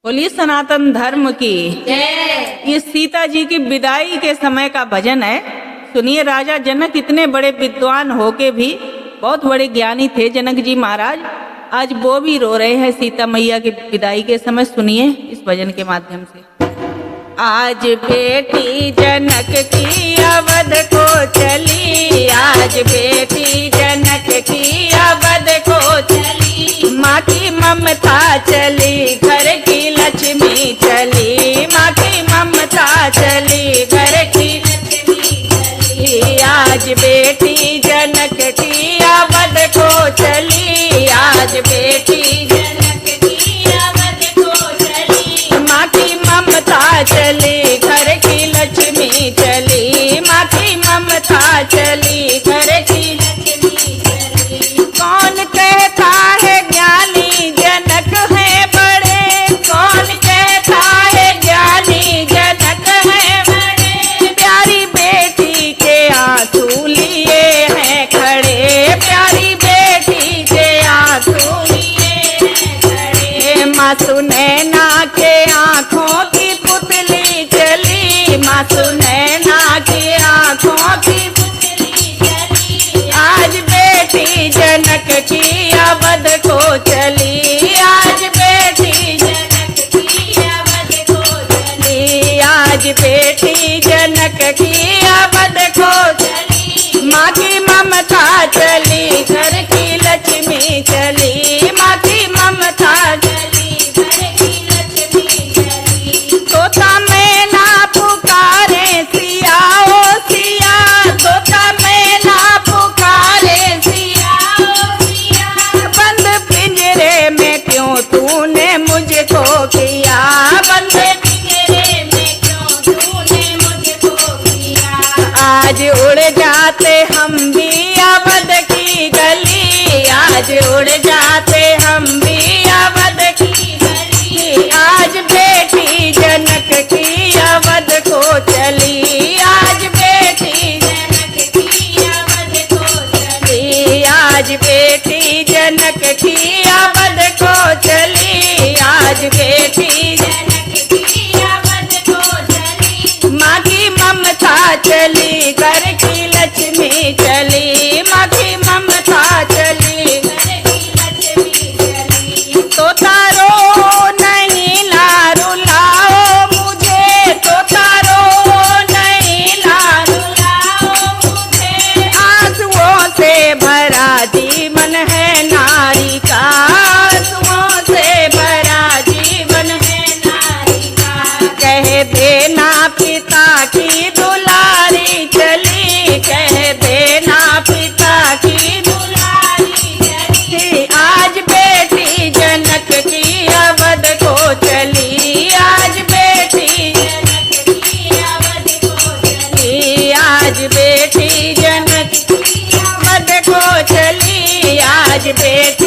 बोलिए सनातन धर्म की जय। ये सीता जी की विदाई के समय का भजन है। सुनिए, राजा जनक इतने बड़े विद्वान होके भी बहुत बड़े ज्ञानी थे जनक जी महाराज, आज वो भी रो रहे हैं सीता मैया की विदाई के समय। सुनिए इस भजन के माध्यम से। आज बेटी जनक की अवध को चली, आज बेटी जनक की अवध को चली, माँ की ममता चली घर की लक्ष्मी चली, माँ की ममता चली घर की लक्ष्मी चली। आज बेटी जनक की अवध को चली, आज बेटी जनक की अवध को चली, माँ की ममता चली घर की लक्ष्मी चली, माँ की ममता चली घर की लक्ष्मी चली। कौन कहता है ज्ञानी जनक है बड़े, कौन कहता है ज्ञानी जनक है बड़े, प्यारी बेटी के आंसू लिए हैं खड़े, प्यारी बेटी के आंसू लिए हैं खड़े। माँ सुनैना के आंखों की पुतली चली, माँ सुनैना की आंखों की पुतली चली, आज बेटी जनक की अवध को चली, आज बेटी जनक की अवध को चली, आज बेटी जनक की अवध को चली, माँ की ममता चली घर की लक्ष्मी चली, माँ की ममता चली घर की लक्ष्मी चली। तोता मैना पुकारे सिया ओ सिया, तोता मैना पुकारे सिया ओ सिया, बंद पिंजरे में क्यों तूने मुझको किया, बंद पिंजरे में क्यों तूने मुझको किया। आज उड़ जाते हम भी अवध की गली, आज उड़ जाते हम भी अवध की गली, आज बेटी जनक की अवध को चली, आज बेटी जनक की अवध को चली, आज बेटी जनक की अवध को चली, आज बेटी जनक की अवध को चली, माँ की ममता चली घर की लक्ष्मी चली, माँ की ममता चली घर की लक्ष्मी चली। तोता रो नहीं ला रुलाओ मुझे, तोता रो नहीं ला रुलाओ मुझे, आंसुओं से भरा जीवन है नारी का, आंसुओं से भरा जीवन है नारी का। कह देना पिता की दुलारी चली, कह देना पिता की दुलारी चली, आज बेटी जनक की अवध को चली, आज बेटी जनक की अवध को चली, आज बेटी जनक की अवध को चली, आज बेटी